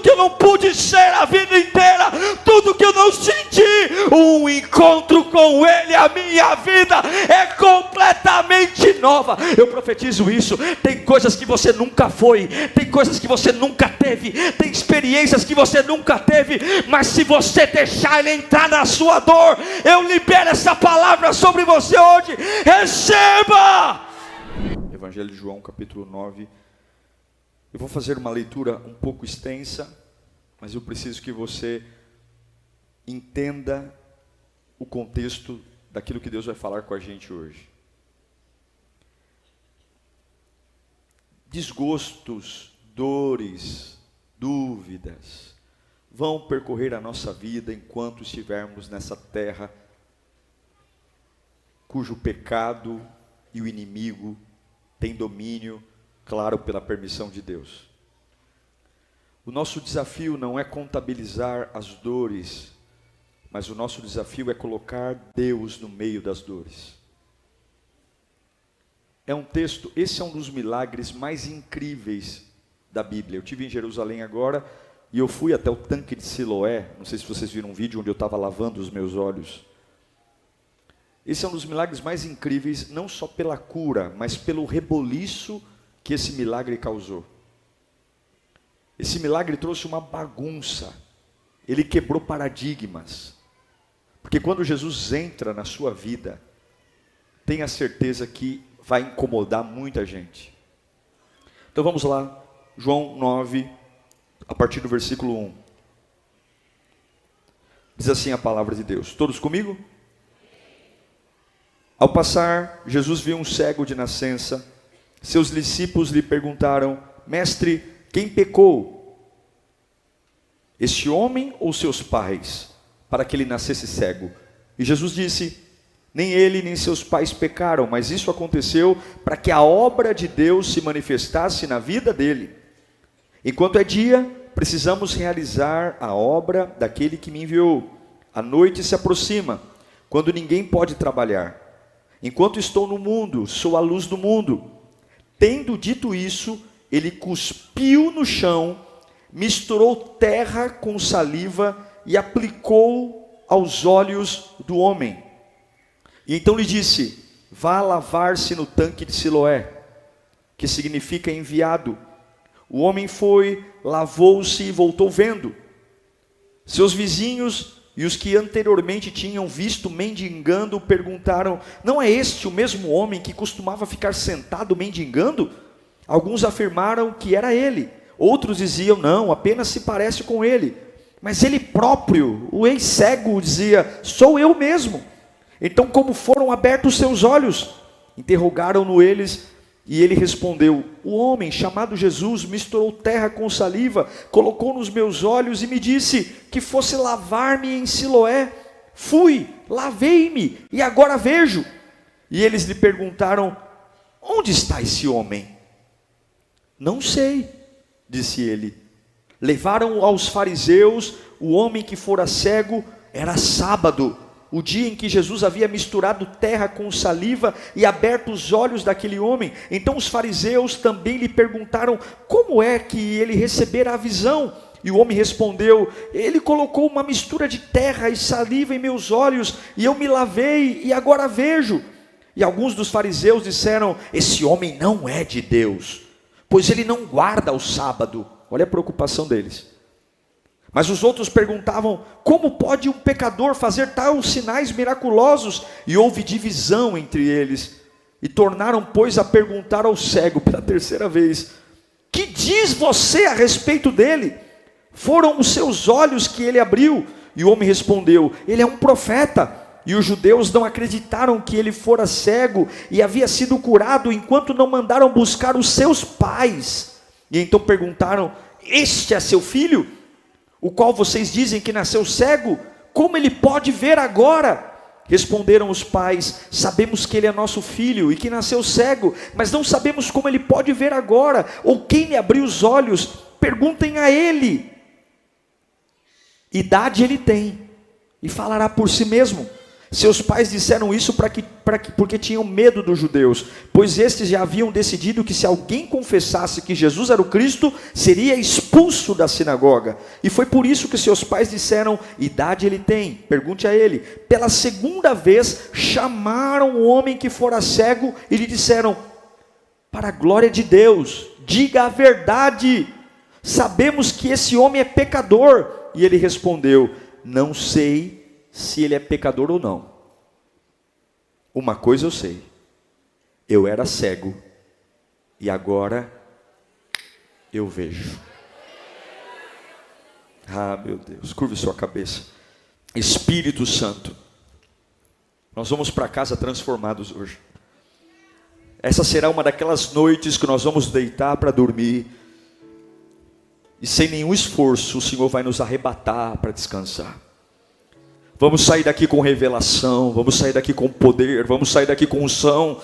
tudo que eu não pude ser a vida inteira, tudo que eu não senti, um encontro com Ele, a minha vida é completamente nova. Eu profetizo isso. Tem coisas que você nunca foi, tem coisas que você nunca teve, tem experiências que você nunca teve, mas se você deixar Ele entrar na sua dor, eu libero essa palavra sobre você hoje. Receba! Evangelho de João, capítulo 9. Eu vou fazer uma leitura um pouco extensa, mas eu preciso que você entenda o contexto daquilo que Deus vai falar com a gente hoje. Desgostos, dores, dúvidas vão percorrer a nossa vida enquanto estivermos nessa terra cujo pecado e o inimigo têm domínio, claro, pela permissão de Deus. O nosso desafio não é contabilizar as dores, mas o nosso desafio é colocar Deus no meio das dores. É um texto, esse é um dos milagres mais incríveis da Bíblia. Eu estive em Jerusalém agora e eu fui até o tanque de Siloé. Não sei se vocês viram um vídeo onde eu estava lavando os meus olhos. Esse é um dos milagres mais incríveis, não só pela cura, mas pelo reboliço que esse milagre causou. Esse milagre trouxe uma bagunça. Ele quebrou paradigmas. Porque quando Jesus entra na sua vida, tenha certeza que vai incomodar muita gente. Então vamos lá, João 9, a partir do versículo 1. Diz assim a palavra de Deus. Todos comigo? Ao passar, Jesus viu um cego de nascença. Seus discípulos lhe perguntaram: Mestre, quem pecou? Este homem ou seus pais, para que ele nascesse cego? E Jesus disse: nem ele nem seus pais pecaram, mas isso aconteceu para que a obra de Deus se manifestasse na vida dele. Enquanto é dia, precisamos realizar a obra daquele que me enviou. A noite se aproxima, quando ninguém pode trabalhar. Enquanto estou no mundo, sou a luz do mundo. Tendo dito isso, ele cuspiu no chão, misturou terra com saliva e aplicou aos olhos do homem. E então lhe disse: vá lavar-se no tanque de Siloé, que significa enviado. O homem foi, lavou-se e voltou vendo. Seus vizinhos e os que anteriormente tinham visto mendigando perguntaram: não é este o mesmo homem que costumava ficar sentado mendigando? Alguns afirmaram que era ele. Outros diziam: não, apenas se parece com ele. Mas ele próprio, o ex-cego, dizia: sou eu mesmo. Então, como foram abertos seus olhos? Interrogaram-no eles, e ele respondeu: o homem chamado Jesus misturou terra com saliva, colocou nos meus olhos e me disse que fosse lavar-me em Siloé. Fui, lavei-me e agora vejo. E eles lhe perguntaram: onde está esse homem? Não sei, disse ele. Levaram aos fariseus o homem que fora cego. Era sábado, o dia em que Jesus havia misturado terra com saliva e aberto os olhos daquele homem. Então os fariseus também lhe perguntaram como é que ele recebera a visão. E o homem respondeu: ele colocou uma mistura de terra e saliva em meus olhos, e eu me lavei e agora vejo. E alguns dos fariseus disseram: esse homem não é de Deus, pois ele não guarda o sábado. Olha a preocupação deles. Mas os outros perguntavam: como pode um pecador fazer tais sinais miraculosos? E houve divisão entre eles. E tornaram, pois, a perguntar ao cego pela terceira vez: que diz você a respeito dele? Foram os seus olhos que ele abriu. E o homem respondeu: ele é um profeta. E os judeus não acreditaram que ele fora cego e havia sido curado, enquanto não mandaram buscar os seus pais. E então perguntaram: este é seu filho, o qual vocês dizem que nasceu cego? Como ele pode ver agora? Responderam os pais: sabemos que ele é nosso filho e que nasceu cego, mas não sabemos como ele pode ver agora, ou quem lhe abriu os olhos. Perguntem a ele. Idade ele tem, e falará por si mesmo. Seus pais disseram isso porque tinham medo dos judeus, pois estes já haviam decidido que se alguém confessasse que Jesus era o Cristo, seria expulso da sinagoga. E foi por isso que seus pais disseram: idade ele tem, pergunte a ele. Pela segunda vez chamaram o homem que fora cego e lhe disseram: para a glória de Deus, diga a verdade, sabemos que esse homem é pecador. E ele respondeu: não sei se ele é pecador ou não. Uma coisa eu sei: eu era cego e agora eu vejo. Ah, meu Deus, curve sua cabeça. Espírito Santo, nós vamos para casa transformados hoje. Essa será uma daquelas noites que nós vamos deitar para dormir e sem nenhum esforço o Senhor vai nos arrebatar para descansar. Vamos sair daqui com revelação, vamos sair daqui com poder, vamos sair daqui com unção.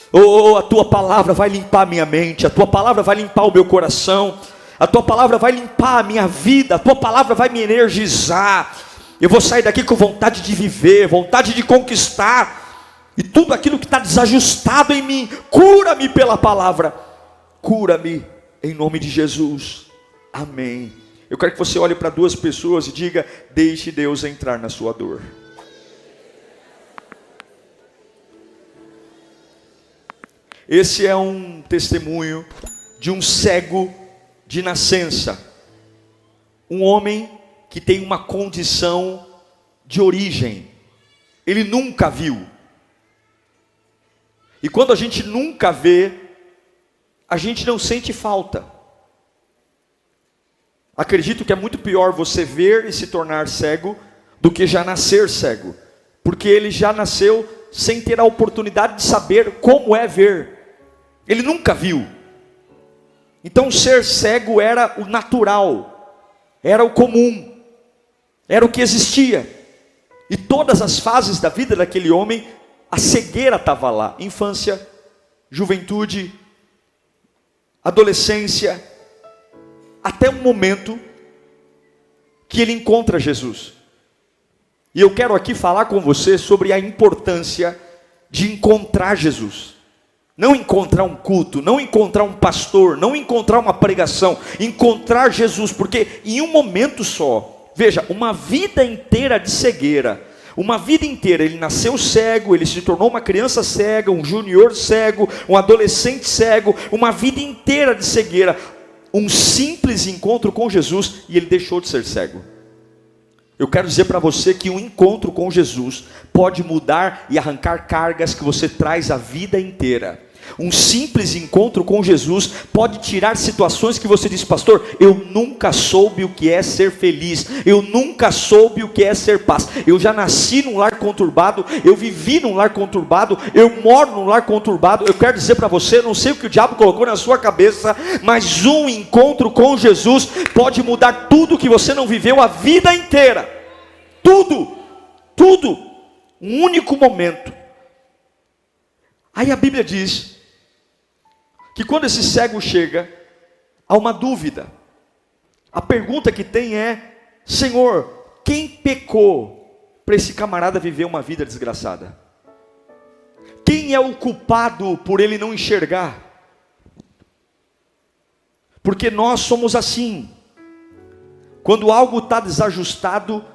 Oh, a tua palavra vai limpar a minha mente, a tua palavra vai limpar o meu coração, a tua palavra vai limpar a minha vida, a tua palavra vai me energizar. Eu vou sair daqui com vontade de viver, vontade de conquistar, e tudo aquilo que está desajustado em mim, cura-me pela palavra, cura-me em nome de Jesus, amém. Eu quero que você olhe para duas pessoas e diga: deixe Deus entrar na sua dor. Esse é um testemunho de um cego de nascença. Um homem que tem uma condição de origem. Ele nunca viu. E quando a gente nunca vê, a gente não sente falta. Acredito que é muito pior você ver e se tornar cego do que já nascer cego, porque ele já nasceu sem ter a oportunidade de saber como é ver. Ele nunca viu. Então ser cego era o natural, era o comum, era o que existia. E todas as fases da vida daquele homem, a cegueira estava lá: infância, juventude, adolescência, até um momento que ele encontra Jesus. E eu quero aqui falar com você sobre a importância de encontrar Jesus. Não encontrar um culto, não encontrar um pastor, não encontrar uma pregação, encontrar Jesus, porque em um momento só, veja, uma vida inteira de cegueira, uma vida inteira, ele nasceu cego, ele se tornou uma criança cega, um júnior cego, um adolescente cego, uma vida inteira de cegueira, um simples encontro com Jesus e ele deixou de ser cego. Eu quero dizer para você que um encontro com Jesus pode mudar e arrancar cargas que você traz a vida inteira. Um simples encontro com Jesus pode tirar situações que você diz: pastor, eu nunca soube o que é ser feliz, eu nunca soube o que é ser paz. Eu já nasci num lar conturbado, eu vivi num lar conturbado, eu moro num lar conturbado. Eu quero dizer para você, não sei o que o diabo colocou na sua cabeça, mas um encontro com Jesus pode mudar tudo que você não viveu a vida inteira. Tudo, tudo, um único momento. Aí a Bíblia diz que quando esse cego chega, há uma dúvida. A pergunta que tem é: Senhor, quem pecou para esse camarada viver uma vida desgraçada? Quem é o culpado por ele não enxergar? Porque nós somos assim. Quando algo está desajustado,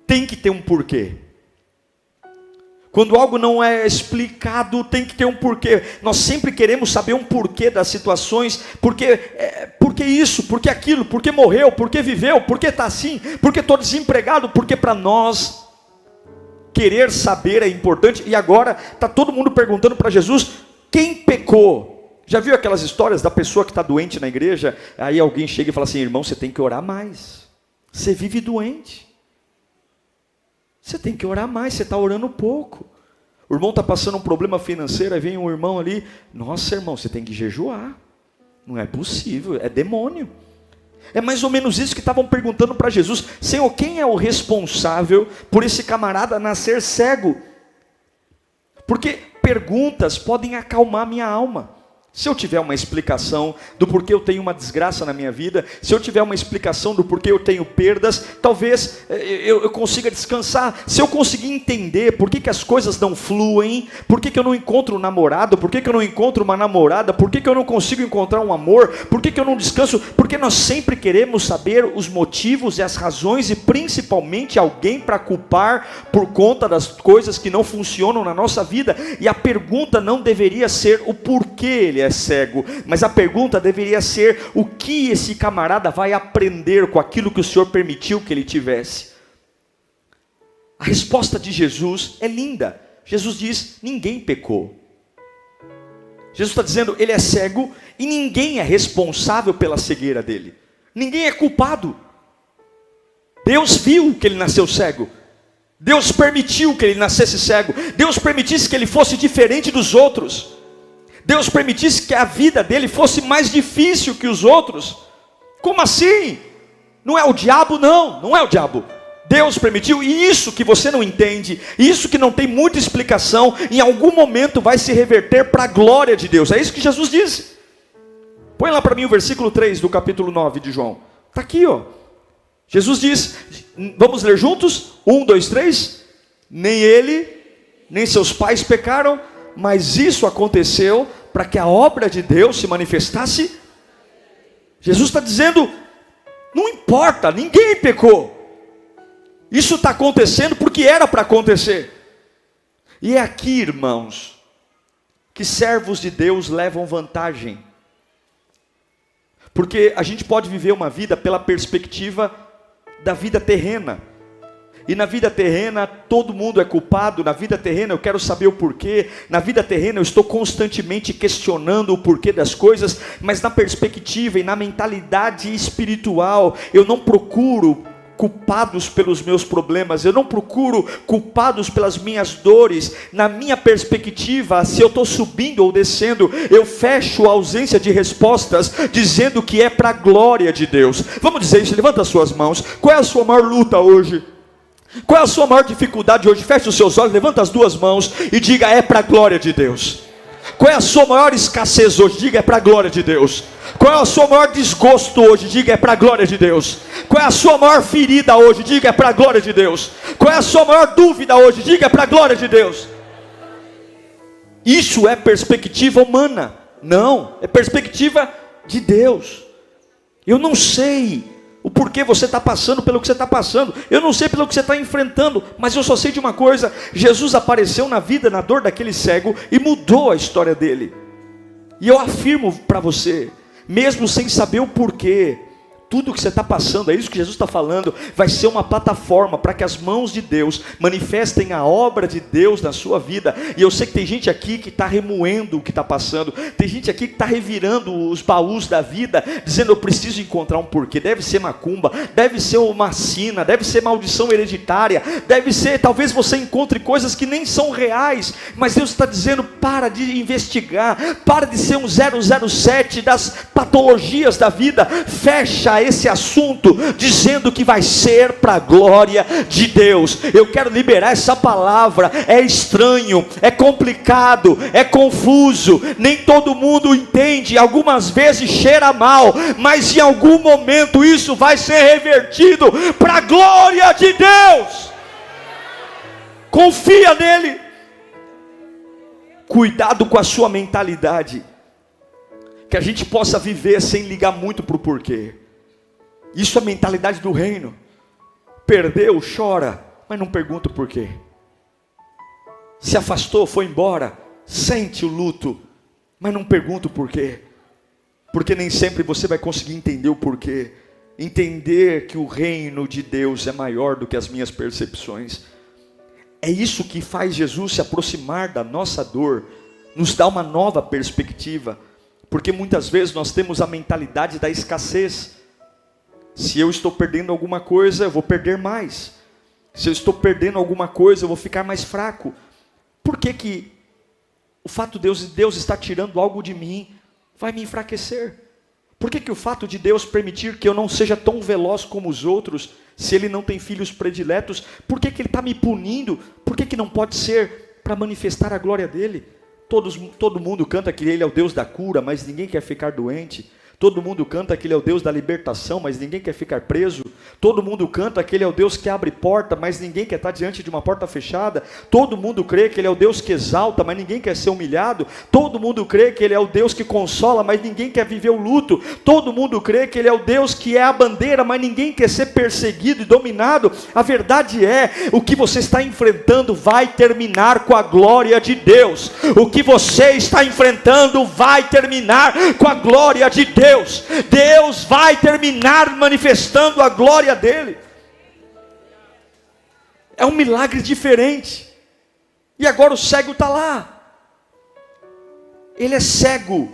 tem que ter um porquê. Quando algo não é explicado, tem que ter um porquê. Nós sempre queremos saber um porquê das situações. Porque isso, porque aquilo, porque morreu, porque viveu, porque está assim, porque estou desempregado. Porque para nós, querer saber é importante. E agora está todo mundo perguntando para Jesus: quem pecou? Já viu aquelas histórias da pessoa que está doente na igreja? Aí alguém chega e fala assim: irmão, você tem que orar mais. Você vive doente. Você tem que orar mais, você está orando pouco. O irmão está passando um problema financeiro, aí vem um irmão ali: nossa, irmão, você tem que jejuar. Não é possível, é demônio. É mais ou menos isso que estavam perguntando para Jesus: Senhor, quem é o responsável por esse camarada nascer cego? Porque perguntas podem acalmar minha alma. Se eu tiver uma explicação do porquê eu tenho uma desgraça na minha vida, se eu tiver uma explicação do porquê eu tenho perdas, talvez eu consiga descansar. Se eu conseguir entender por que as coisas não fluem, por que eu não encontro um namorado, por que eu não encontro uma namorada, por que eu não consigo encontrar um amor, por que eu não descanso, porque nós sempre queremos saber os motivos e as razões e principalmente alguém para culpar por conta das coisas que não funcionam na nossa vida. E a pergunta não deveria ser o porquê ele é cego, mas a pergunta deveria ser o que esse camarada vai aprender com aquilo que o Senhor permitiu que ele tivesse. A resposta de Jesus é linda. Jesus diz: ninguém pecou. Jesus está dizendo, ele é cego e ninguém é responsável pela cegueira dele. Ninguém é culpado. Deus viu que ele nasceu cego. Deus permitiu que ele nascesse cego. Deus permitisse que ele fosse diferente dos outros. Deus permitisse que a vida dele fosse mais difícil que os outros. Como assim? Não é o diabo? Não é o diabo. Deus permitiu, e isso que você não entende, isso que não tem muita explicação, em algum momento vai se reverter para a glória de Deus. É isso que Jesus disse. Põe lá para mim o versículo 3 do capítulo 9 de João. Está aqui, ó. Jesus diz, vamos ler juntos? 1, 2, 3. Nem ele, nem seus pais pecaram, mas isso aconteceu para que a obra de Deus se manifestasse. Jesus está dizendo, não importa, ninguém pecou. Isso está acontecendo porque era para acontecer. E é aqui, irmãos, que servos de Deus levam vantagem. Porque a gente pode viver uma vida pela perspectiva da vida terrena. E na vida terrena todo mundo é culpado. Na vida terrena eu quero saber o porquê. Na vida terrena eu estou constantemente questionando o porquê das coisas. Mas na perspectiva e na mentalidade espiritual, eu não procuro culpados pelos meus problemas, eu não procuro culpados pelas minhas dores. Na minha perspectiva, se eu estou subindo ou descendo, eu fecho a ausência de respostas, dizendo que é para a glória de Deus. Vamos dizer isso, levanta as suas mãos. Qual é a sua maior luta hoje? Qual é a sua maior dificuldade hoje? Feche os seus olhos, levanta as duas mãos e diga, é para a glória de Deus. Qual é a sua maior escassez hoje? Diga, é para a glória de Deus. Qual é o seu maior desgosto hoje? Diga, é para a glória de Deus. Qual é a sua maior ferida hoje? Diga, é para a glória de Deus. Qual é a sua maior dúvida hoje? Diga, é para a glória de Deus. Isso é perspectiva humana? Não, é perspectiva de Deus. Eu não sei o porquê você está passando pelo que você está passando. Eu não sei pelo que você está enfrentando, mas eu só sei de uma coisa: Jesus apareceu na vida, na dor daquele cego e mudou a história dele. E eu afirmo para você, mesmo sem saber o porquê, tudo que você está passando, é isso que Jesus está falando, vai ser uma plataforma para que as mãos de Deus manifestem a obra de Deus na sua vida. E eu sei que tem gente aqui que está remoendo o que está passando, tem gente aqui que está revirando os baús da vida, dizendo, eu preciso encontrar um porquê. Deve ser macumba, deve ser uma sina, deve ser maldição hereditária, deve ser, talvez você encontre coisas que nem são reais, mas Deus está dizendo, para de investigar, para de ser um 007 das patologias da vida, fecha esse assunto, dizendo que vai ser para a glória de Deus. Eu quero liberar essa palavra. É estranho, é complicado, é confuso, nem todo mundo entende, algumas vezes cheira mal, mas em algum momento isso vai ser revertido para a glória de Deus. Confia nele. Cuidado com a sua mentalidade, que a gente possa viver sem ligar muito para o porquê. Isso é a mentalidade do reino. Perdeu, chora, mas não pergunta o porquê. Se afastou, foi embora, sente o luto, mas não pergunta o porquê. Porque nem sempre você vai conseguir entender o porquê. Entender que o reino de Deus é maior do que as minhas percepções. É isso que faz Jesus se aproximar da nossa dor, nos dá uma nova perspectiva. Porque muitas vezes nós temos a mentalidade da escassez. Se eu estou perdendo alguma coisa, eu vou perder mais. Se eu estou perdendo alguma coisa, eu vou ficar mais fraco. Por que o fato de Deus estar tirando algo de mim vai me enfraquecer? Por que o fato de Deus permitir que eu não seja tão veloz como os outros, se Ele não tem filhos prediletos, por que Ele está me punindo? Por que não pode ser para manifestar a glória dEle? Todo mundo canta que Ele é o Deus da cura, mas ninguém quer ficar doente. Todo mundo canta que Ele é o Deus da libertação, mas ninguém quer ficar preso. Todo mundo canta que Ele é o Deus que abre porta, mas ninguém quer estar diante de uma porta fechada. Todo mundo crê que Ele é o Deus que exalta, mas ninguém quer ser humilhado. Todo mundo crê que Ele é o Deus que consola, mas ninguém quer viver o luto. Todo mundo crê que Ele é o Deus que é a bandeira, mas ninguém quer ser perseguido e dominado. A verdade é, o que você está enfrentando vai terminar com a glória de Deus. O que você está enfrentando vai terminar com a glória de Deus. Deus vai terminar manifestando a glória dele. É um milagre diferente. E agora o cego está lá. Ele é cego,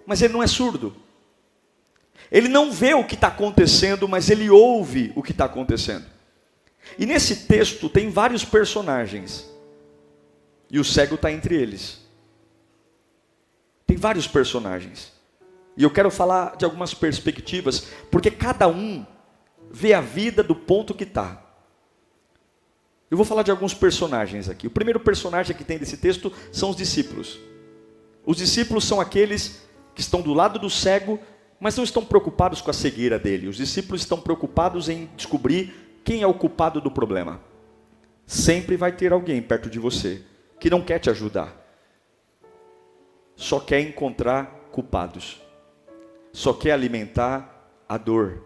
mas ele não é surdo. Ele não vê o que está acontecendo, mas ele ouve o que está acontecendo. E nesse texto tem vários personagens, e o cego está entre eles. Tem vários personagens. E eu quero falar de algumas perspectivas, porque cada um vê a vida do ponto que está. Eu vou falar de alguns personagens aqui. O primeiro personagem que tem desse texto são os discípulos. Os discípulos são aqueles que estão do lado do cego, mas não estão preocupados com a cegueira dele. Os discípulos estão preocupados em descobrir quem é o culpado do problema. Sempre vai ter alguém perto de você que não quer te ajudar. Só quer encontrar culpados. Só quer alimentar a dor,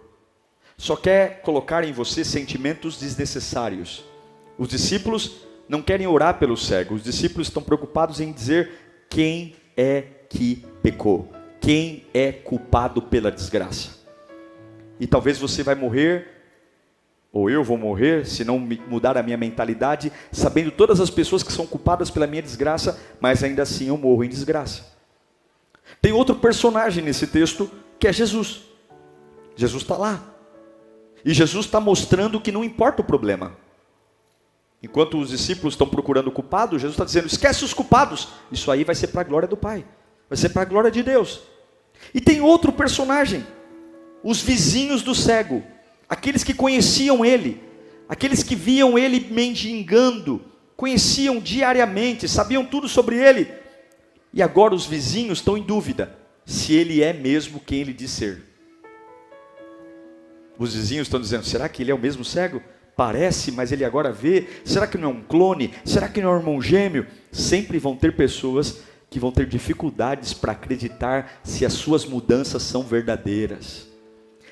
só quer colocar em você sentimentos desnecessários. Os discípulos não querem orar pelo cego, os discípulos estão preocupados em dizer quem é que pecou, quem é culpado pela desgraça. E talvez você vai morrer, ou eu vou morrer, se não mudar a minha mentalidade, sabendo todas as pessoas que são culpadas pela minha desgraça, mas ainda assim eu morro em desgraça. Tem outro personagem nesse texto, que é Jesus. Jesus está lá. E Jesus está mostrando que não importa o problema. Enquanto os discípulos estão procurando o culpado, Jesus está dizendo, esquece os culpados. Isso aí vai ser para a glória do Pai. Vai ser para a glória de Deus. E tem outro personagem. Os vizinhos do cego. Aqueles que conheciam ele. Aqueles que viam ele mendigando. Conheciam diariamente, sabiam tudo sobre ele. E agora os vizinhos estão em dúvida se ele é mesmo quem ele diz ser. Os vizinhos estão dizendo, será que ele é o mesmo cego? Parece, mas ele agora vê. Será que não é um clone? Será que não é um irmão gêmeo? Sempre vão ter pessoas que vão ter dificuldades para acreditar se as suas mudanças são verdadeiras.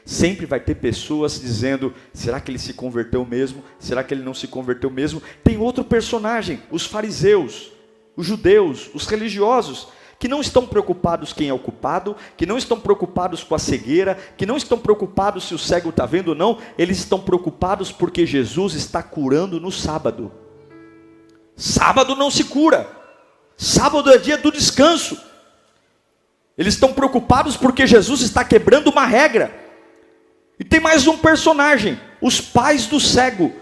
Sempre vai ter pessoas dizendo, será que ele se converteu mesmo? Será que ele não se converteu mesmo? Tem outro personagem, os fariseus. Os judeus, os religiosos, que não estão preocupados quem é o culpado, que não estão preocupados com a cegueira, que não estão preocupados se o cego está vendo ou não, eles estão preocupados porque Jesus está curando no sábado. Sábado não se cura, sábado é dia do descanso. Eles estão preocupados porque Jesus está quebrando uma regra. E tem mais um personagem, os pais do cego.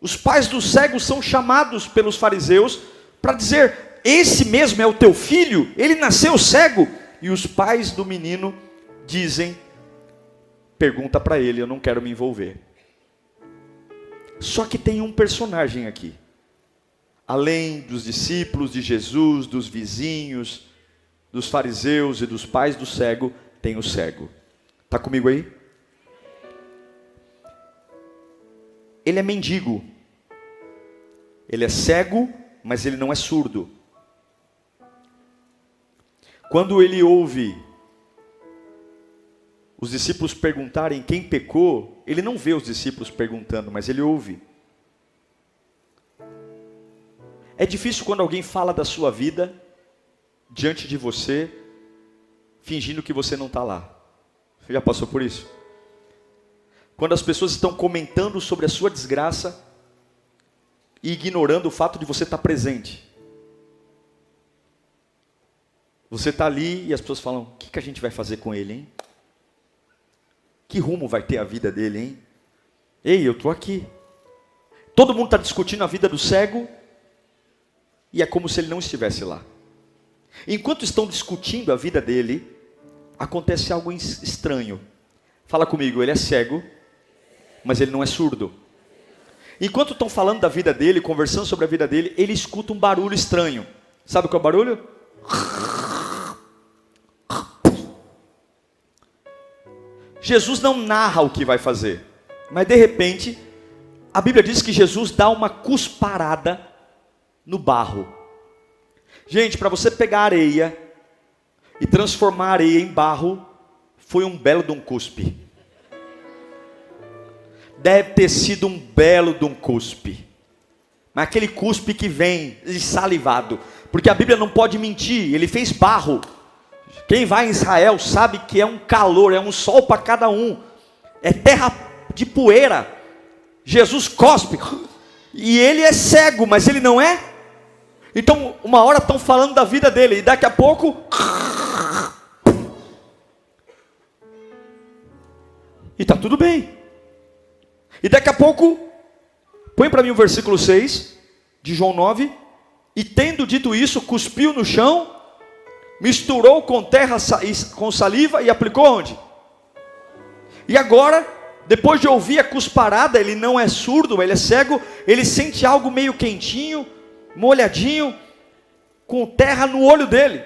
Os pais do cego são chamados pelos fariseus para dizer, esse mesmo é o teu filho? Ele nasceu cego? E os pais do menino dizem, pergunta para ele, eu não quero me envolver. Só que tem um personagem aqui. Além dos discípulos de Jesus, dos vizinhos, dos fariseus e dos pais do cego, tem o cego. Está comigo aí? Ele é mendigo. Ele é cego, mas ele não é surdo. Quando ele ouve os discípulos perguntarem quem pecou, ele não vê os discípulos perguntando, mas ele ouve. É difícil quando alguém fala da sua vida diante de você, fingindo que você não está lá. Você já passou por isso? Quando as pessoas estão comentando sobre a sua desgraça e ignorando o fato de você estar presente. Você está ali e as pessoas falam, o que a gente vai fazer com ele, hein? Que rumo vai ter a vida dele, hein? Ei, eu estou aqui. Todo mundo está discutindo a vida do cego e é como se ele não estivesse lá. Enquanto estão discutindo a vida dele, acontece algo estranho. Fala comigo, ele é cego, mas ele não é surdo. Enquanto estão falando da vida dele, conversando sobre a vida dele, ele escuta um barulho estranho. Sabe qual é o barulho? Jesus não narra o que vai fazer, mas de repente, a Bíblia diz que Jesus dá uma cusparada no barro. Gente, para você pegar areia e transformar a areia em barro, foi um belo de um cuspe. Deve ter sido um belo de um cuspe. Mas aquele cuspe que vem salivado, porque a Bíblia não pode mentir, ele fez barro. Quem vai em Israel sabe que é um calor, é um sol para cada um, é terra de poeira. Jesus cospe, e ele é cego, mas ele não é. Então uma hora estão falando da vida dele, e daqui a pouco, e está tudo bem. E daqui a pouco, põe para mim o versículo 6 de João 9. E tendo dito isso, cuspiu no chão, misturou com terra com saliva e aplicou onde? E agora, depois de ouvir a cusparada, ele não é surdo, ele é cego, ele sente algo meio quentinho, molhadinho, com terra no olho dele.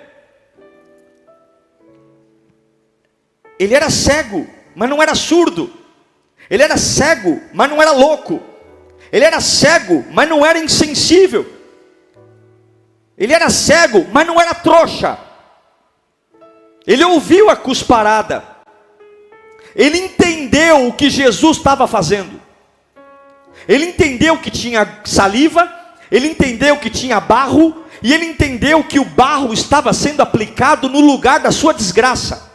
Ele era cego, mas não era surdo. Ele era cego, mas não era louco. Ele era cego, mas não era insensível. Ele era cego, mas não era trouxa. Ele ouviu a cusparada. Ele entendeu o que Jesus estava fazendo. Ele entendeu que tinha saliva, ele entendeu que tinha barro, e ele entendeu que o barro estava sendo aplicado no lugar da sua desgraça.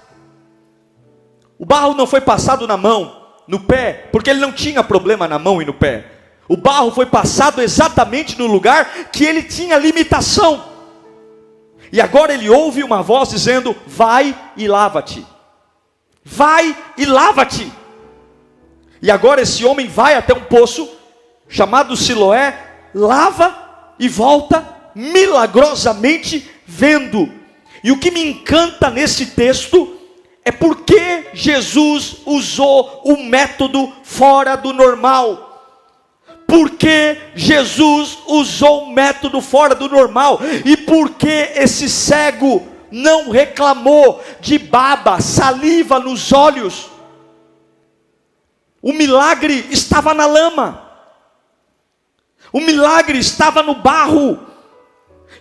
O barro não foi passado na mão, no pé, porque ele não tinha problema na mão e no pé. O barro foi passado exatamente no lugar que ele tinha limitação. E agora ele ouve uma voz dizendo: vai e lava-te. Vai e lava-te. E agora esse homem vai até um poço chamado Siloé, lava e volta milagrosamente vendo. E o que me encanta nesse texto é porque Jesus usou um método fora do normal. Porque Jesus usou um método fora do normal. E porque esse cego não reclamou de baba, saliva nos olhos. O milagre estava na lama. O milagre estava no barro.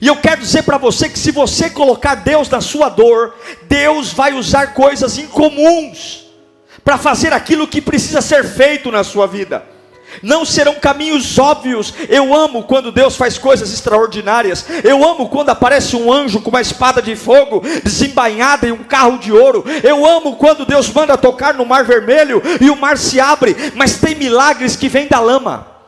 E eu quero dizer para você que se você colocar Deus na sua dor, Deus vai usar coisas incomuns para fazer aquilo que precisa ser feito na sua vida. Não serão caminhos óbvios. Eu amo quando Deus faz coisas extraordinárias. Eu amo quando aparece um anjo com uma espada de fogo desembainhada em um carro de ouro. Eu amo quando Deus manda tocar no mar vermelho e o mar se abre. Mas tem milagres que vêm da lama.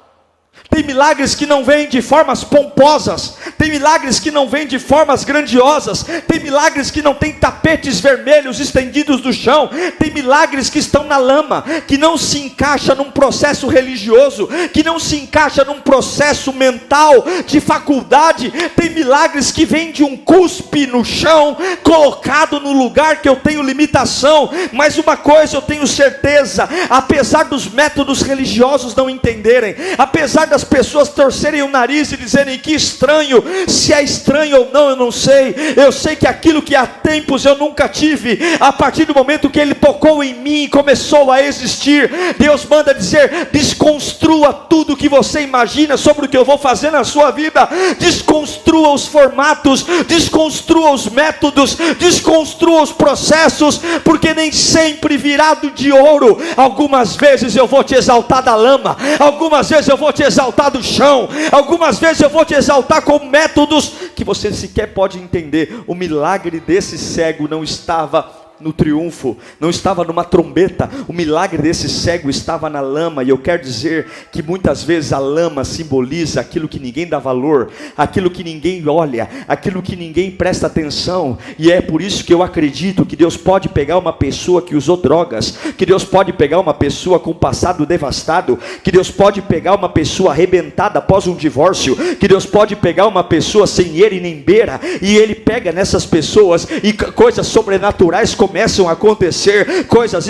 Tem milagres que não vêm de formas pomposas. Tem milagres que não vêm de formas grandiosas. Tem milagres que não têm tapetes vermelhos estendidos no chão. Tem milagres que estão na lama, que não se encaixa num processo religioso, que não se encaixa num processo mental de faculdade. Tem milagres que vêm de um cuspe no chão, colocado no lugar que eu tenho limitação. Mas uma coisa eu tenho certeza: apesar dos métodos religiosos não entenderem, apesar das pessoas torcerem o nariz e dizerem que estranho, se é estranho ou não eu não sei. Eu sei que aquilo que há tempos eu nunca tive, a partir do momento que Ele tocou em mim, começou a existir. Deus manda dizer: desconstrua tudo que você imagina sobre o que eu vou fazer na sua vida. Desconstrua os formatos, desconstrua os métodos, desconstrua os processos, porque nem sempre virado de ouro. Algumas vezes eu vou te exaltar da lama, algumas vezes eu vou te exaltar do chão, algumas vezes eu vou te exaltar com métodos que você sequer pode entender. O milagre desse cego não estava no triunfo, não estava numa trombeta. O milagre desse cego estava na lama. E eu quero dizer que muitas vezes a lama simboliza aquilo que ninguém dá valor, aquilo que ninguém olha, aquilo que ninguém presta atenção. E é por isso que eu acredito que Deus pode pegar uma pessoa que usou drogas, que Deus pode pegar uma pessoa com um passado devastado, que Deus pode pegar uma pessoa arrebentada após um divórcio, que Deus pode pegar uma pessoa sem eira e nem beira, e Ele pega nessas pessoas e coisas sobrenaturais começam começam a acontecer coisas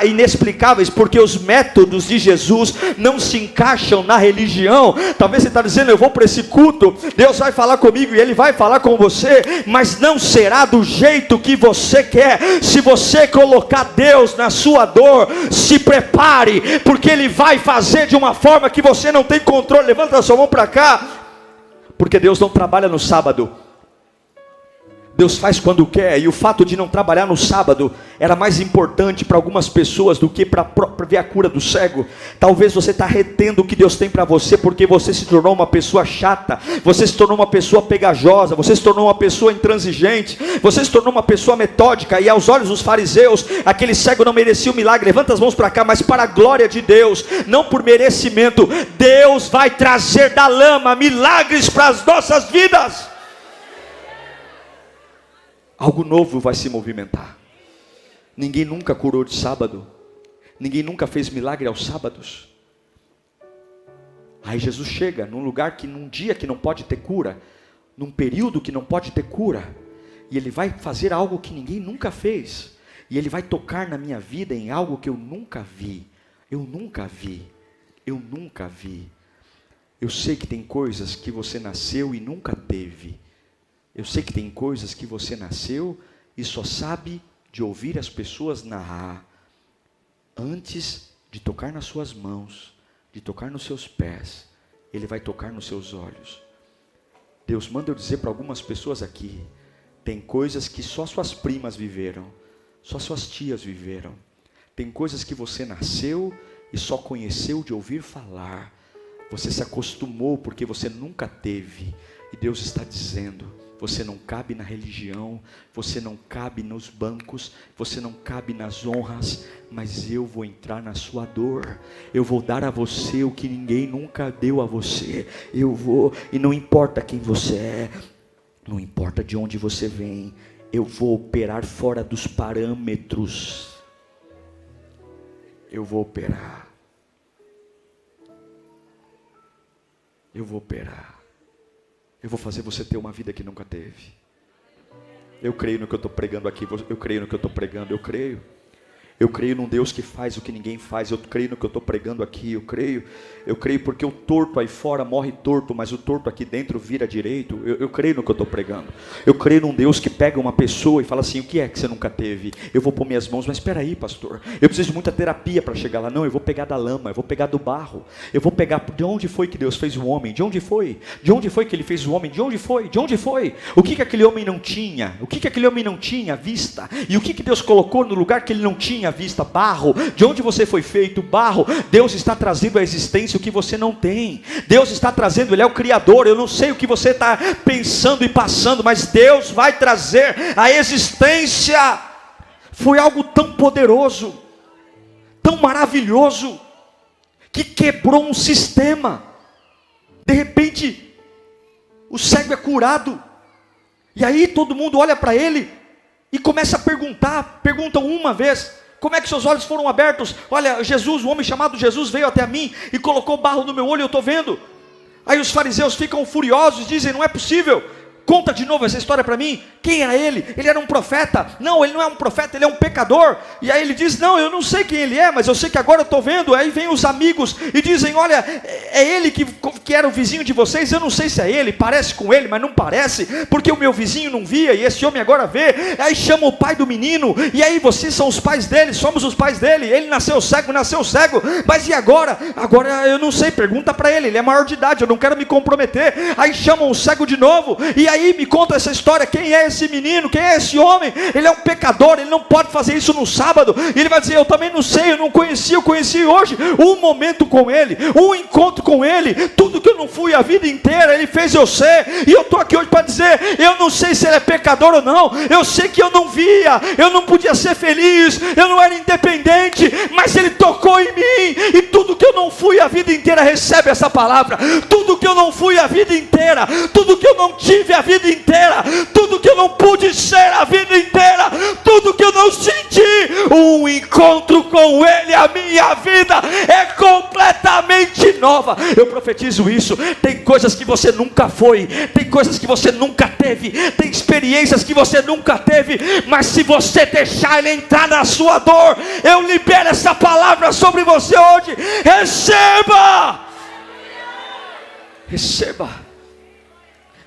inexplicáveis, porque os métodos de Jesus não se encaixam na religião. Talvez você está dizendo, eu vou para esse culto, Deus vai falar comigo e Ele vai falar com você, mas não será do jeito que você quer. Se você colocar Deus na sua dor, se prepare, porque Ele vai fazer de uma forma que você não tem controle. Levanta a sua mão para cá, porque Deus não trabalha no sábado. Deus faz quando quer, e o fato de não trabalhar no sábado era mais importante para algumas pessoas do que para ver a cura do cego. Talvez você está retendo o que Deus tem para você, porque você se tornou uma pessoa chata, você se tornou uma pessoa pegajosa, você se tornou uma pessoa intransigente, você se tornou uma pessoa metódica, e aos olhos dos fariseus, aquele cego não merecia o milagre. Levanta as mãos para cá, mas para a glória de Deus, não por merecimento. Deus vai trazer da lama milagres para as nossas vidas. Algo novo vai se movimentar. Ninguém nunca curou de sábado. Ninguém nunca fez milagre aos sábados. Aí Jesus chega num lugar que num dia que não pode ter cura, num período que não pode ter cura, e Ele vai fazer algo que ninguém nunca fez. E Ele vai tocar na minha vida em algo que eu nunca vi. Eu nunca vi. Eu nunca vi. Eu sei que tem coisas que você nasceu e nunca teve. Eu sei que tem coisas que você nasceu e só sabe de ouvir as pessoas narrar, antes de tocar nas suas mãos, de tocar nos seus pés. Ele vai tocar nos seus olhos. Deus manda eu dizer para algumas pessoas aqui, tem coisas que só suas primas viveram, só suas tias viveram. Tem coisas que você nasceu e só conheceu de ouvir falar. Você se acostumou porque você nunca teve. E Deus está dizendo, você não cabe na religião, você não cabe nos bancos, você não cabe nas honras, mas eu vou entrar na sua dor. Eu vou dar a você o que ninguém nunca deu a você. Eu vou, e não importa quem você é, não importa de onde você vem, eu vou operar fora dos parâmetros. Eu vou operar. Eu vou operar. Eu vou fazer você ter uma vida que nunca teve. Eu creio no que eu estou pregando aqui. Eu creio no que eu estou pregando. Eu creio. Eu creio num Deus que faz o que ninguém faz. Eu creio no que eu estou pregando aqui. Eu creio porque o torto aí fora morre torto, mas o torto aqui dentro vira direito. Eu creio no que eu estou pregando. Eu creio num Deus que pega uma pessoa e fala assim, o que é que você nunca teve? Eu vou pôr minhas mãos, mas espera aí, pastor, eu preciso de muita terapia para chegar lá. Não, eu vou pegar da lama, eu vou pegar do barro, eu vou pegar, de onde foi que Deus fez o homem? De onde foi? De onde foi que Ele fez o homem? De onde foi? De onde foi? O que aquele homem não tinha? O que aquele homem não tinha vista? E o que Deus colocou no lugar que ele não tinha vista? Barro. De onde você foi feito? Barro. Deus está trazendo à existência o que você não tem. Deus está trazendo, Ele é o Criador. Eu não sei o que você está pensando e passando, mas Deus vai trazer à existência. Foi algo tão poderoso, tão maravilhoso, que quebrou um sistema. De repente o cego é curado, e aí todo mundo olha para ele e começa a perguntam uma vez, como é que seus olhos foram abertos? Olha, Jesus, o homem chamado Jesus veio até mim e colocou barro no meu olho e eu estou vendo. Aí os fariseus ficam furiosos, dizem, não é possível, conta de novo essa história para mim. Quem era ele? Ele era um profeta? Não, ele não é um profeta, ele é um pecador. E aí ele diz, não, eu não sei quem ele é, mas eu sei que agora eu estou vendo. Aí vem os amigos e dizem, olha, é ele que era o vizinho de vocês. Eu não sei se é ele, parece com ele, mas não parece, porque o meu vizinho não via e esse homem agora vê. Aí chama o pai do menino, e aí vocês são os pais dele, somos os pais dele. Ele nasceu cego, mas e agora? Agora eu não sei, pergunta para ele é maior de idade, eu não quero me comprometer. Aí chamam o cego de novo, e aí me conta essa história, quem é esse menino, quem é esse homem? Ele é um pecador, ele não pode fazer isso no sábado. E ele vai dizer, eu também não sei, eu conheci hoje, um momento com ele, um encontro com ele, tudo que eu não fui a vida inteira, ele fez eu ser, e eu estou aqui hoje para dizer, eu não sei se ele é pecador ou não, eu sei que eu não via, eu não podia ser feliz, eu não era independente, mas ele tocou em mim, e tudo que eu não fui a vida inteira, recebe essa palavra, tudo que eu não fui a vida inteira, tudo que eu não tive a vida inteira, tudo que eu não pude ser a vida inteira, tudo que eu não senti, um encontro com Ele, a minha vida é completamente nova. Eu profetizo isso. Tem coisas que você nunca foi, tem coisas que você nunca teve, tem experiências que você nunca teve, mas se você deixar Ele entrar na sua dor, eu libero essa palavra sobre você hoje. Receba! Receba!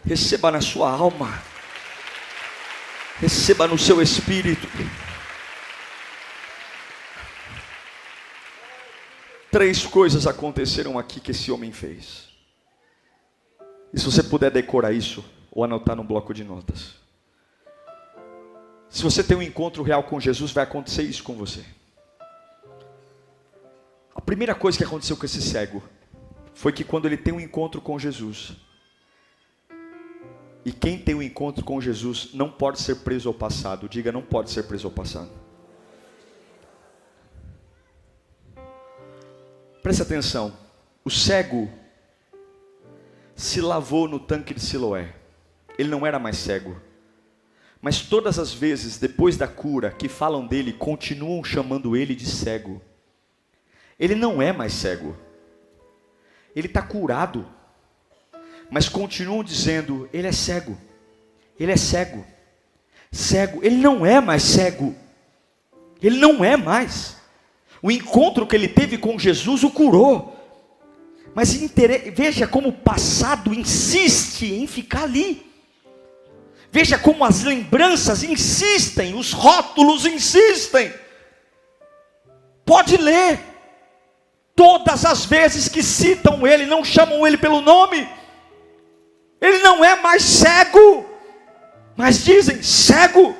Receba na sua alma, receba no seu espírito. 3 coisas aconteceram aqui que esse homem fez. E se você puder decorar isso, ou anotar num bloco de notas. Se você tem um encontro real com Jesus, vai acontecer isso com você. A primeira coisa que aconteceu com esse cego, foi que quando ele tem um encontro com Jesus, e quem tem um encontro com Jesus não pode ser preso ao passado. Diga, não pode ser preso ao passado. Preste atenção. O cego se lavou no tanque de Siloé. Ele não era mais cego. Mas todas as vezes, depois da cura, que falam dele, continuam chamando ele de cego. Ele não é mais cego. Ele está curado. Mas continuam dizendo, ele é cego. Ele é cego. Cego. Ele não é mais cego. Ele não é mais. O encontro que ele teve com Jesus o curou. Mas veja como o passado insiste em ficar ali. Veja como as lembranças insistem, os rótulos insistem. Pode ler. Todas as vezes que citam ele, não chamam ele pelo nome. Ele não é mais cego, mas dizem cego.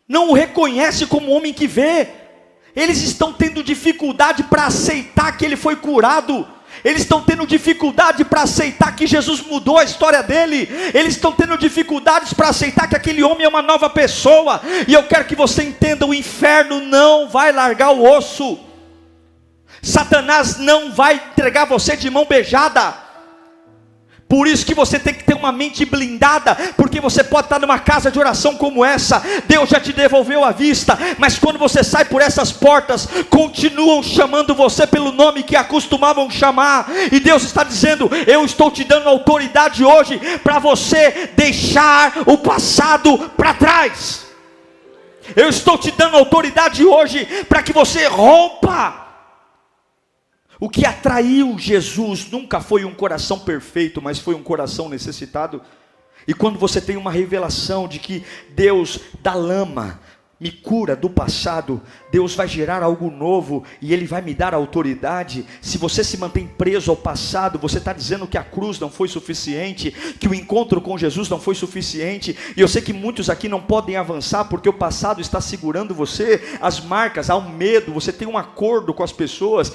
Não o reconhece como homem que vê. Eles estão tendo dificuldade para aceitar que ele foi curado. Eles estão tendo dificuldade para aceitar que Jesus mudou a história dele. Eles estão tendo dificuldades para aceitar que aquele homem é uma nova pessoa. E eu quero que você entenda, o inferno não vai largar o osso. Satanás não vai entregar você de mão beijada. Por isso que você tem que ter uma mente blindada, porque você pode estar numa casa de oração como essa, Deus já te devolveu a vista, mas quando você sai por essas portas, continuam chamando você pelo nome que acostumavam chamar, e Deus está dizendo, eu estou te dando autoridade hoje, para você deixar o passado para trás. Eu estou te dando autoridade hoje, para que você rompa. O que atraiu Jesus nunca foi um coração perfeito, mas foi um coração necessitado. E quando você tem uma revelação de que Deus da lama me cura do passado, Deus vai gerar algo novo e Ele vai me dar autoridade. Se você se mantém preso ao passado, você está dizendo que a cruz não foi suficiente, que o encontro com Jesus não foi suficiente. E eu sei que muitos aqui não podem avançar porque o passado está segurando você, as marcas, há um medo, você tem um acordo com as pessoas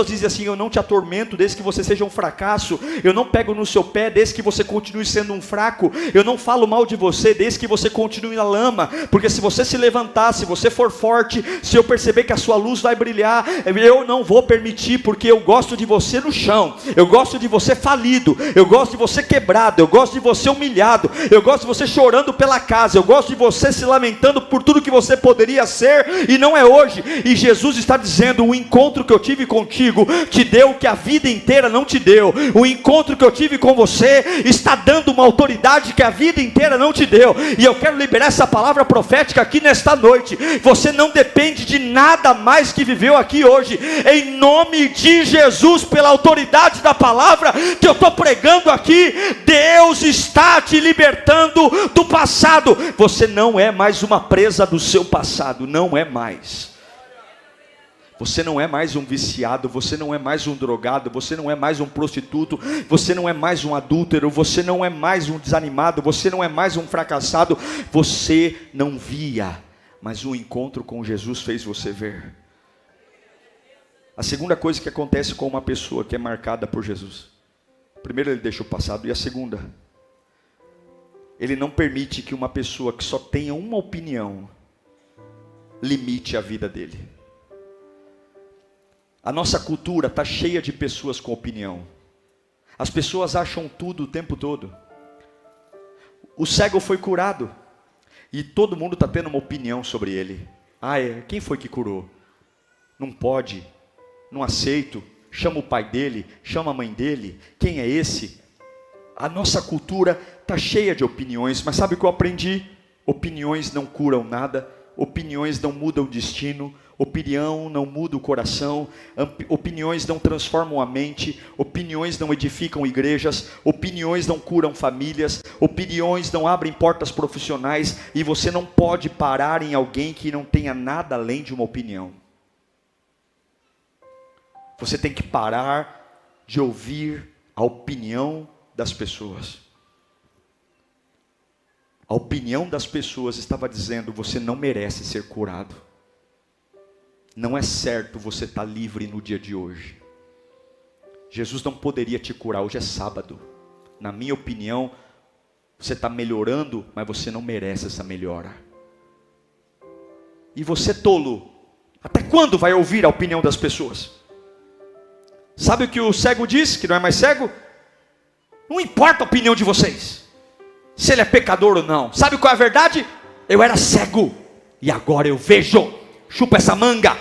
dizem assim, eu não te atormento desde que você seja um fracasso, eu não pego no seu pé desde que você continue sendo um fraco, eu não falo mal de você desde que você continue na lama, porque se você se levantar, se você for forte, se eu perceber que a sua luz vai brilhar, eu não vou permitir, porque eu gosto de você no chão, eu gosto de você falido, eu gosto de você quebrado, eu gosto de você humilhado, eu gosto de você chorando pela casa, eu gosto de você se lamentando por tudo que você poderia ser e não é hoje. E Jesus está dizendo, o encontro que eu tive contigo te deu o que a vida inteira não te deu. O encontro que eu tive com você está dando uma autoridade que a vida inteira não te deu. E eu quero liberar essa palavra profética aqui nesta noite. Você não depende de nada mais que viveu aqui hoje. Em nome de Jesus, pela autoridade da palavra que eu estou pregando aqui, Deus está te libertando do passado. Você não é mais uma presa do seu passado. Não é mais. Você não é mais um viciado, você não é mais um drogado, você não é mais um prostituto, você não é mais um adúltero, você não é mais um desanimado, você não é mais um fracassado. Você não via, mas o encontro com Jesus fez você ver. A segunda coisa que acontece com uma pessoa que é marcada por Jesus. Primeiro, ele deixa o passado, e a segunda, ele não permite que uma pessoa que só tenha uma opinião limite a vida dele. A nossa cultura está cheia de pessoas com opinião. As pessoas acham tudo o tempo todo. O cego foi curado e todo mundo está tendo uma opinião sobre ele. Ah, quem foi que curou? Não pode, não aceito. Chama o pai dele, chama a mãe dele. Quem é esse? A nossa cultura está cheia de opiniões, mas sabe o que eu aprendi? Opiniões não curam nada, opiniões não mudam o destino, opinião não muda o coração, opiniões não transformam a mente, opiniões não edificam igrejas, opiniões não curam famílias, opiniões não abrem portas profissionais, e você não pode parar em alguém que não tenha nada além de uma opinião. Você tem que parar de ouvir a opinião das pessoas. A opinião das pessoas estava dizendo: você não merece ser curado. Não é certo você estar livre no dia de hoje. Jesus não poderia te curar, hoje é sábado. Na minha opinião, você está melhorando, mas você não merece essa melhora. E você, tolo, até quando vai ouvir a opinião das pessoas? Sabe o que o cego diz, que não é mais cego? Não importa a opinião de vocês, se ele é pecador ou não. Sabe qual é a verdade? Eu era cego, e agora eu vejo. Chupa essa manga.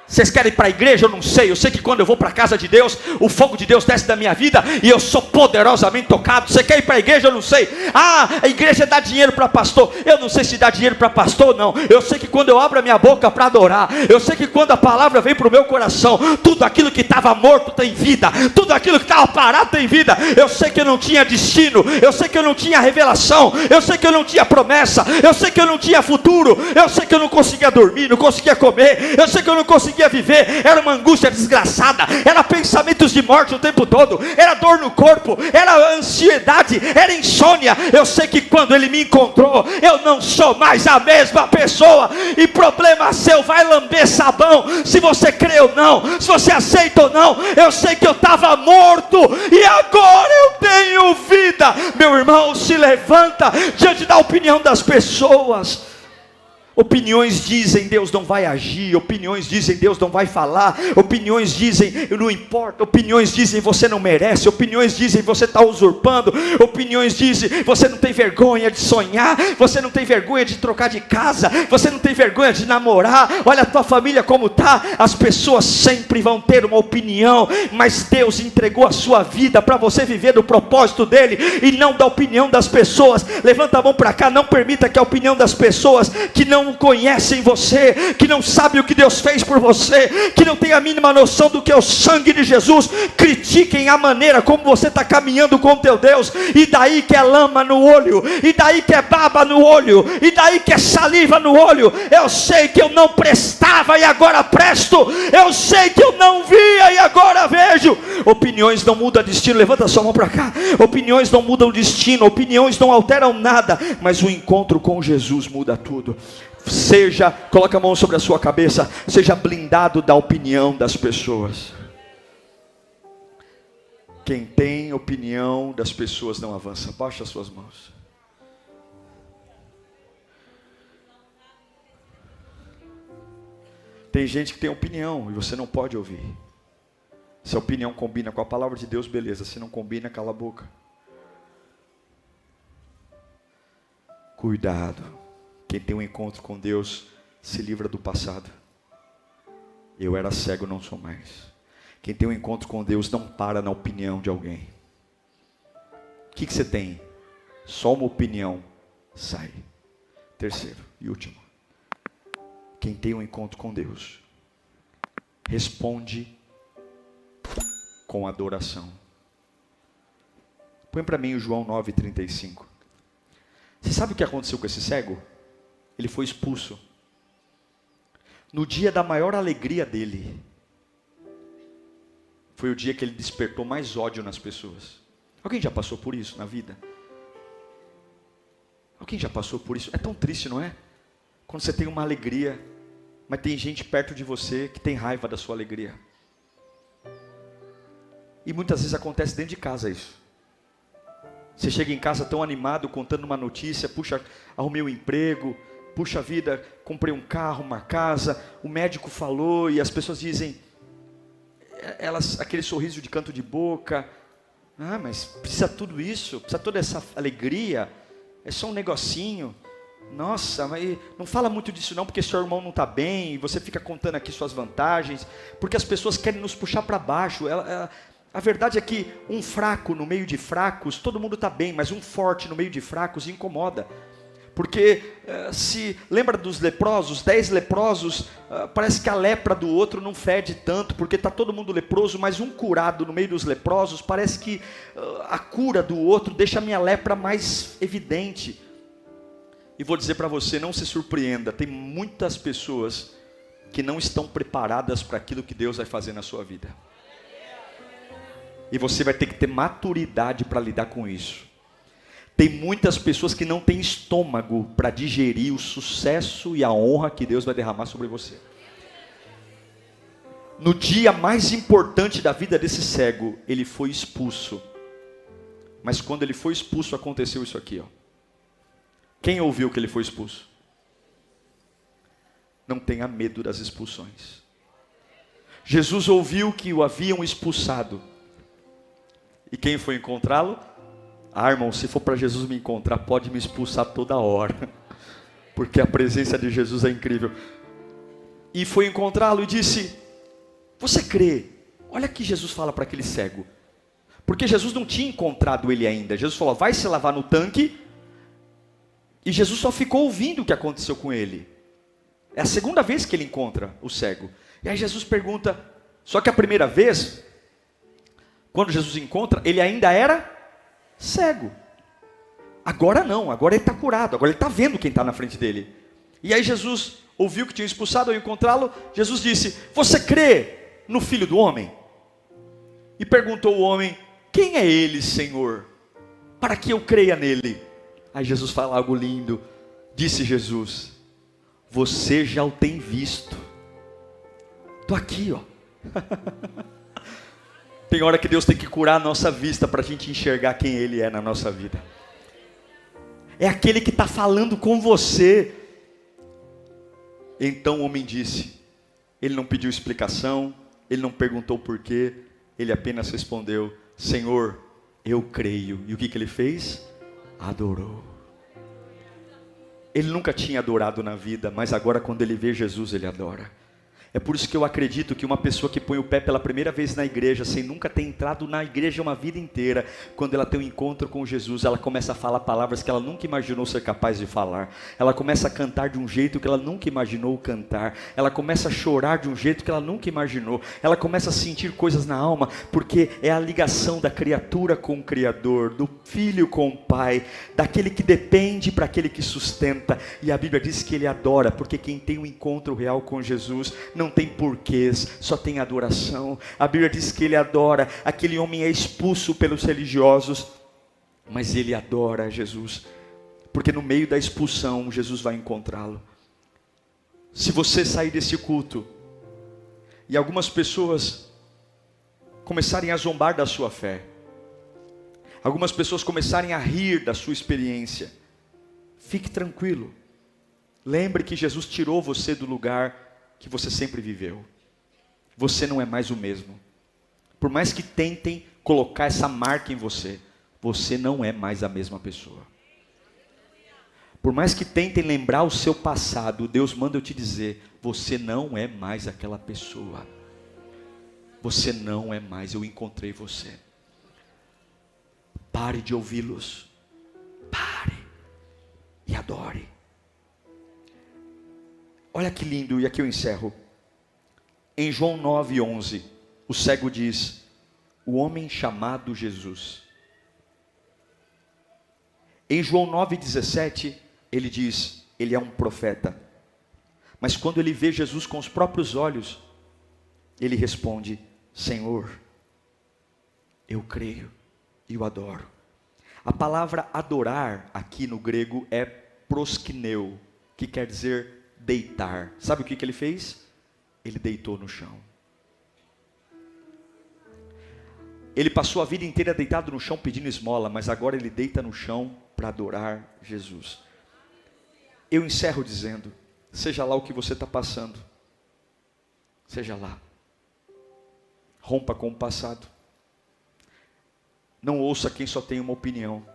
Vocês querem ir para a igreja? Eu não sei. Eu sei que quando eu vou para a casa de Deus, o fogo de Deus desce da minha vida e eu sou poderosamente tocado. Você quer ir para a igreja? Eu não sei. Ah, a igreja dá dinheiro para pastor. Eu não sei se dá dinheiro para pastor ou não. Eu sei que quando eu abro a minha boca para adorar, eu sei que quando a palavra vem para o meu coração, tudo aquilo que estava morto tem vida, tudo aquilo que estava parado tem vida. Eu sei que eu não tinha destino, eu sei que eu não tinha revelação, eu sei que eu não tinha promessa, eu sei que eu não tinha futuro, eu sei que eu não conseguia dormir, não conseguia comer, eu sei que eu não conseguia viver. Era uma angústia desgraçada, era pensamentos de morte o tempo todo, era dor no corpo, era ansiedade, era insônia. Eu sei que quando ele me encontrou, eu não sou mais a mesma pessoa. E problema seu, vai lamber sabão, se você crê ou não, se você aceita ou não. Eu sei que eu estava morto e agora eu tenho vida. Meu irmão, se levanta diante da opinião das pessoas. Opiniões dizem Deus não vai agir, opiniões dizem Deus não vai falar, opiniões dizem não importa, opiniões dizem você não merece, opiniões dizem você está usurpando, opiniões dizem você não tem vergonha de sonhar, você não tem vergonha de trocar de casa, você não tem vergonha de namorar, olha a tua família como está. As pessoas sempre vão ter uma opinião, mas Deus entregou a sua vida para você viver do propósito dele e não da opinião das pessoas. Levanta a mão para cá, não permita que a opinião das pessoas que não conhecem você, que não sabem o que Deus fez por você, que não tem a mínima noção do que é o sangue de Jesus, critiquem a maneira como você está caminhando com o teu Deus. E daí que é lama no olho, e daí que é baba no olho, e daí que é saliva no olho. Eu sei que eu não prestava e agora presto, eu sei que eu não via e agora vejo. Opiniões não mudam destino. Levanta sua mão para cá. Opiniões não mudam destino, opiniões não alteram nada, mas o encontro com Jesus muda tudo. Coloca a mão sobre a sua cabeça, seja blindado da opinião das pessoas. Quem tem opinião das pessoas não avança. Baixa as suas mãos. Tem gente que tem opinião e você não pode ouvir. Se a opinião combina com a palavra de Deus, beleza. Se não combina, cala a boca. Cuidado. Quem tem um encontro com Deus se livra do passado. Eu era cego, não sou mais. Quem tem um encontro com Deus não para na opinião de alguém. O que você tem? Só uma opinião. Sai. Terceiro e último. Quem tem um encontro com Deus responde com adoração. Põe para mim o João 9,35. Você sabe o que aconteceu com esse cego? Ele foi expulso. No dia da maior alegria dele, foi o dia que ele despertou mais ódio nas pessoas. Alguém já passou por isso na vida? Alguém já passou por isso? É tão triste, não é? Quando você tem uma alegria, mas tem gente perto de você que tem raiva da sua alegria. E muitas vezes acontece dentro de casa isso. Você chega em casa tão animado, contando uma notícia, puxa, arrumei um emprego, puxa vida, comprei um carro, uma casa, o médico falou, e as pessoas dizem, aquele sorriso de canto de boca, ah, mas precisa tudo isso, precisa toda essa alegria, é só um negocinho, Nossa, mas não fala muito disso não, porque seu irmão não está bem, e você fica contando aqui suas vantagens, porque as pessoas querem nos puxar para baixo. A verdade é que um fraco no meio de fracos, todo mundo está bem, mas um forte no meio de fracos incomoda. Porque se lembra dos leprosos, 10 leprosos, parece que a lepra do outro não fede tanto, porque está todo mundo leproso, mas um curado no meio dos leprosos, parece que a cura do outro deixa a minha lepra mais evidente. E vou dizer para você, não se surpreenda, tem muitas pessoas que não estão preparadas para aquilo que Deus vai fazer na sua vida. E você vai ter que ter maturidade para lidar com isso. Tem muitas pessoas que não têm estômago para digerir o sucesso e a honra que Deus vai derramar sobre você. No dia mais importante da vida desse cego, ele foi expulso. Mas quando ele foi expulso, aconteceu isso aqui, ó. Quem ouviu que ele foi expulso? Não tenha medo das expulsões. Jesus ouviu que o haviam expulsado. E quem foi encontrá-lo? Ah, irmão, se for para Jesus me encontrar, pode me expulsar toda hora. Porque a presença de Jesus é incrível. E foi encontrá-lo e disse: você crê? Olha que Jesus fala para aquele cego. Porque Jesus não tinha encontrado ele ainda. Jesus falou: vai se lavar no tanque. E Jesus só ficou ouvindo o que aconteceu com ele. É a segunda vez que ele encontra o cego. E aí Jesus pergunta, só que a primeira vez, quando Jesus encontra, ele ainda era cego. Agora não, agora ele está curado, agora ele está vendo quem está na frente dele. E aí Jesus ouviu que tinha expulsado, ao encontrá-lo, Jesus disse: você crê no Filho do Homem? E perguntou o homem: quem é ele, Senhor, para que eu creia nele? Aí Jesus fala algo lindo, disse Jesus: você já o tem visto. Estou aqui, ó. Tem hora que Deus tem que curar a nossa vista para a gente enxergar quem Ele é na nossa vida. É aquele que está falando com você. Então o homem disse, ele não pediu explicação, ele não perguntou porquê, ele apenas respondeu: Senhor, eu creio. E o que ele fez? Adorou. Ele nunca tinha adorado na vida, mas agora quando ele vê Jesus, ele adora. É por isso que eu acredito que uma pessoa que põe o pé pela primeira vez na igreja, sem nunca ter entrado na igreja uma vida inteira, quando ela tem um encontro com Jesus, ela começa a falar palavras que ela nunca imaginou ser capaz de falar. Ela começa a cantar de um jeito que ela nunca imaginou cantar. Ela começa a chorar de um jeito que ela nunca imaginou. Ela começa a sentir coisas na alma, porque é a ligação da criatura com o Criador, do filho com o Pai, daquele que depende para aquele que sustenta. E a Bíblia diz que ele adora, porque quem tem um encontro real com Jesus não tem porquês, só tem adoração. A Bíblia diz que ele adora. Aquele homem é expulso pelos religiosos, mas ele adora Jesus, porque no meio da expulsão Jesus vai encontrá-lo. Se você sair desse culto e algumas pessoas começarem a zombar da sua fé, algumas pessoas começarem a rir da sua experiência, fique tranquilo. Lembre que Jesus tirou você do lugar que você sempre viveu. Você não é mais o mesmo. Por mais que tentem colocar essa marca em você, você não é mais a mesma pessoa. Por mais que tentem lembrar o seu passado, Deus manda eu te dizer: você não é mais aquela pessoa. Você não é mais, eu encontrei você. Pare de ouvi-los. Pare e adore. Olha que lindo, e aqui eu encerro. Em João 9:11, o cego diz: o homem chamado Jesus. Em João 9:17, ele diz: ele é um profeta. Mas quando ele vê Jesus com os próprios olhos, ele responde: Senhor, eu creio e o adoro. A palavra adorar aqui no grego é proskineu, que quer dizer deitar. Sabe o que ele fez? Ele deitou no chão. Ele passou a vida inteira deitado no chão pedindo esmola, mas agora ele deita no chão para adorar Jesus. Eu encerro dizendo: seja lá o que você está passando, seja lá, rompa com o passado. Não ouça quem só tem uma opinião,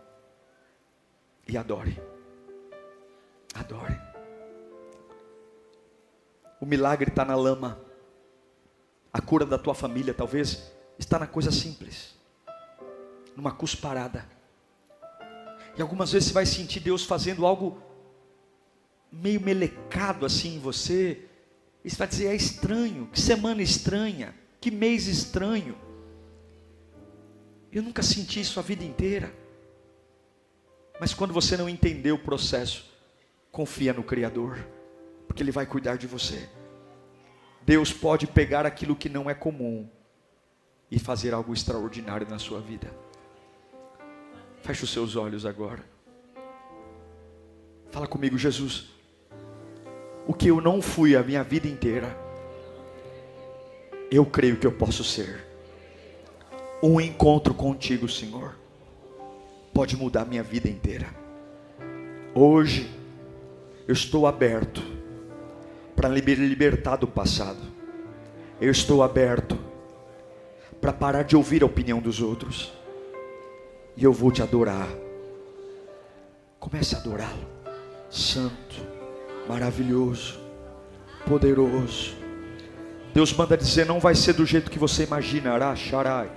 e adore. Adore. O milagre está na lama. A cura da tua família talvez está na coisa simples, numa cusparada. E algumas vezes você vai sentir Deus fazendo algo meio melecado assim em você. E você vai dizer, é estranho, que semana estranha, que mês estranho. Eu nunca senti isso a vida inteira. Mas quando você não entendeu o processo, confia no Criador, porque Ele vai cuidar de você. Deus pode pegar aquilo que não é comum e fazer algo extraordinário na sua vida. Feche os seus olhos agora. Fala comigo, Jesus. O que eu não fui a minha vida inteira, eu creio que eu posso ser. Um encontro contigo, Senhor, pode mudar minha vida inteira. Hoje, eu estou aberto para me libertar do passado. Eu estou aberto para parar de ouvir a opinião dos outros. E eu vou te adorar. Comece a adorá-lo. Santo, maravilhoso, poderoso. Deus manda dizer, não vai ser do jeito que você imagina. Araxarai.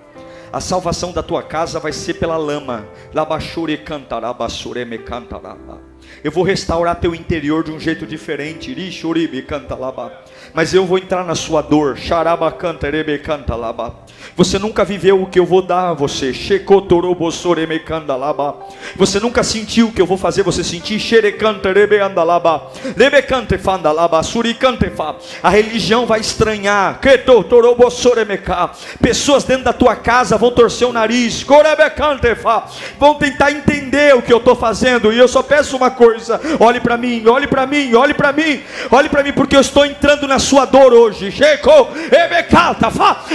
A salvação da tua casa vai ser pela lama. Labashure cantarabashure me cantaraba. Eu vou restaurar teu interior de um jeito diferente. Irishuribe cantalaba. Mas eu vou entrar na sua dor. Xaraba cantarebe cantalaba. Você nunca viveu o que eu vou dar a você. Shekotorobossore me cantalaba. Você nunca sentiu o que eu vou fazer você sentir. Xerecantarebe andalaba. Lebecante fandalaba. Suricante fa. A religião vai estranhar. Ketotorobossore me ca. Pessoas dentro da tua casa vão torcer o nariz. Corebecante fa. Vão tentar entender o que eu estou fazendo. E eu só peço uma coisa: olhe para mim, olhe para mim, olhe para mim, olhe para mim, porque eu estou entrando na sua dor hoje.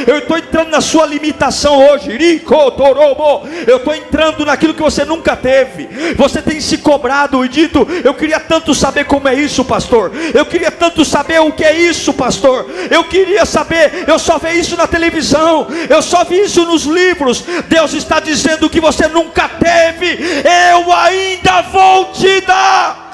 Eu estou entrando na sua limitação hoje. Eu estou entrando naquilo que você nunca teve. Você tem se cobrado e dito, eu queria tanto saber como é isso, pastor. Eu queria tanto saber o que é isso, pastor. Eu queria saber, eu só vi isso na televisão, eu só vi isso nos livros. Deus está dizendo que você nunca teve, eu ainda vou te dar.